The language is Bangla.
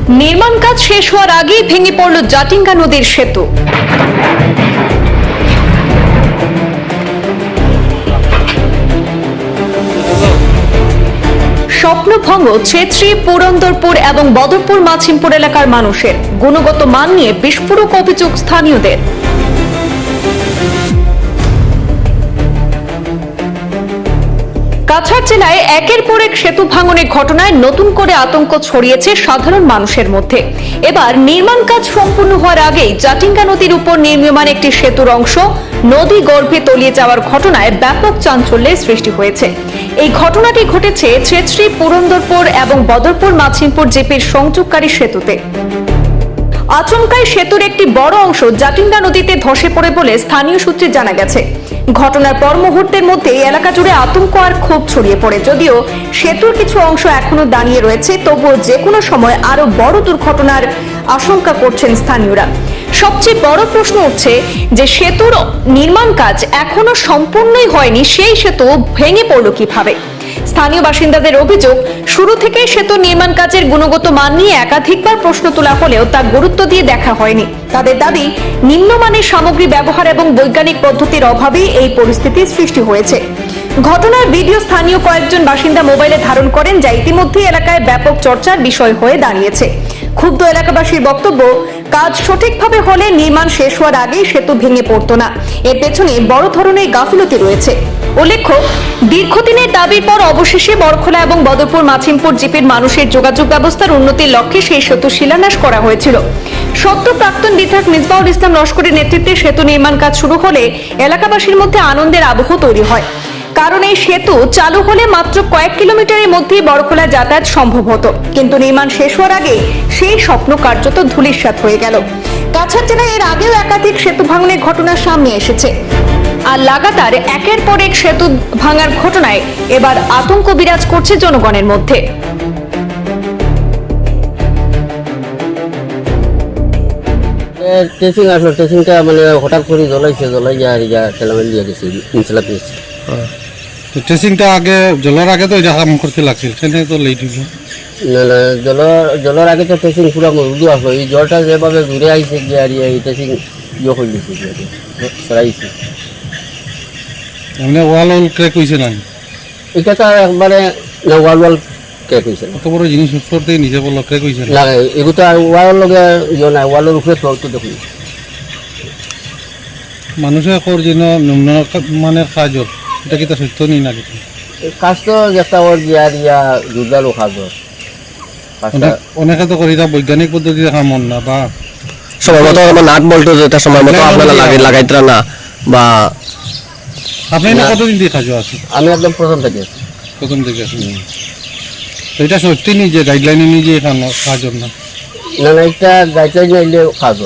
নির্মাণ কাজ শেষ হওয়ার আগেই ভেঙে পড়ল জাটিঙ্গা নদীর সেতু। স্বপ্নভঙ্গ ছেত্রী, পুরন্দরপুর এবং বদরপুর মাছিমপুর এলাকার মানুষের গুণগত মান নিয়ে বিস্ফোরক অভিযোগ স্থানীয়দের। কাছাড় জেলায় একের পর এক সেতু ভাঙনের ঘটনায় নতুন করে আতঙ্ক ছড়িয়েছে সাধারণ মানুষের মধ্যে। এবার নির্মাণ কাজ সম্পূর্ণ হওয়ার আগেই জাটিঙ্গা নদীর উপর নির্মীয়মান একটি সেতুর অংশ নদী গর্ভে তলিয়ে যাওয়ার ঘটনায় ব্যাপক চাঞ্চল্যের সৃষ্টি হয়েছে। এই ঘটনাটি ঘটেছে ছেত্রী, পুরন্দরপুর এবং বদরপুর মাছিমপুর জিপির সংযোগকারী সেতুতে। আচমকাই সেতুর একটি বড় অংশ জাটিঙ্গা নদীতে ধসে পড়ে বলে স্থানীয় সূত্রে জানা গেছে। ঘটনার পর মুহূর্তের মধ্যে এলাকা জুড়ে আতঙ্ক আর ক্ষোভ ছড়িয়ে পড়ে। যদিও সেতুর কিছু অংশ এখনো দাঁড়িয়ে রয়েছে, তবুও যে কোনো সময় আরো বড় দুর্ঘটনার আশঙ্কা করছেন স্থানীয়রা। সবচেয়ে বড় প্রশ্ন উঠছে যে সেতুর নির্মাণ কাজ এখনো সম্পূর্ণই হয়নি, সেই সেতু ভেঙে পড়ল কিভাবে। স্থানীয় বাসিন্দাদের অভিযোগ, শুরু থেকেই সেতু নির্মাণ কাজের গুণগত মান নিয়ে একাধিকবার প্রশ্ন তোলা হলেও তা গুরুত্ব দিয়ে দেখা হয়নি। তাদের দাবি, নিম্নমানের সামগ্রী ব্যবহার এবং বৈজ্ঞানিক পদ্ধতির অভাবেই এই পরিস্থিতির সৃষ্টি হয়েছে। ঘটনার ভিডিও স্থানীয় কয়েকজন বাসিন্দা মোবাইলে ধারণ করেন, যা ইতিমধ্যেই এলাকায় ব্যাপক চর্চার বিষয় হয়ে দাঁড়িয়েছে। ক্ষুব্ধ এলাকাবাসীর বক্তব্য, কাজ সঠিকভাবে হলে নির্মাণ শেষ হওয়ার আগেই সেতু ভেঙে পড়তো না। এর পেছনে বড় ধরনের গাফিলতি রয়েছে। উল্লেখ্য, দীর্ঘদিনের দাবির পর অবশেষে বরখোলা এবং বদরপুর মাছিমপুর জিপির মানুষের যোগাযোগ ব্যবস্থার উন্নতির লক্ষ্যে সেই সেতু শিলান্যাস করা হয়েছিল। সদ্য প্রাক্তন বিধায়ক মিসবাহুল ইসলাম লস্করের নেতৃত্বে সেতু নির্মাণ কাজ শুরু হলে এলাকাবাসীর মধ্যে আনন্দের আবহ তৈরি হয়। কারণ এই সেতু চালু হলে মাত্র কয়েক কিলোমিটারের মধ্যেই বরখোলা যাতায়াত সম্ভব হতো। কিন্তু নির্মাণ শেষ হওয়ার আগে সেই স্বপ্ন কার্যত ধূলিসাৎ হয়ে গেল। কাছাড় জেলায় এর আগেও একাধিক সেতু ভাঙনের ঘটনা সামনে এসেছে। আর লাগাতার একের পর এক সেতু ভাঙার ঘটনায় এবার আতঙ্ক বিরাজ করছে জনগণের মধ্যে। টেসিং আসলো, টেসিংটা মানে হঠাৎ করে জ্বলাইয়া আর খেলামেল দিয়ে গেছে ইনশাল্লা পেয়েছি। টেসিংটা আগে জলের আগে তো এটা কাম করতে লাগছিল, সেখানে তো লেট হইল। না না, জলের আগে তো টেসিং পুরো মজুদ আসলো। এই জলটা যেভাবে ঘুরে আইছে গিয়ে আর এই টেসিং করে দিচ্ছে সরাইছে। এমনি ওয়াল ক্র্যাক হয়েছে না? এটা তো একবারে না, ওয়াল ক্র্যাক হয়েছে না। কত বড় জিনিস উপর থেকে নিচে বললো ক্র্যাক হয়েছে না, এগুলো তো ওয়ালের লগে না, ওয়ালের উপরে তো দেখুন। মানুষের কর যেন নিম্ন মানের কাজ, এটা কি তা সত্য নেই না কিছু? কাজ তো একটা ওর ইয়া দুর্দারও কাজ। অনেকে তো করি তা বৈজ্ঞানিক পদ্ধতিতে কাম না, বা সময় মতো নাট বল্ট যেটা সময় মতো আপনারা লাগাইতে না। বা আপনি না কতদিন দিয়ে কাজ আছে? আমি একদম প্রথম থেকে আছি। তো এটা সত্যি নেই যে গাইডলাইনে নিয়ে যে কাজ না? না না, এটা গাইডলাইন নিলে কাজ।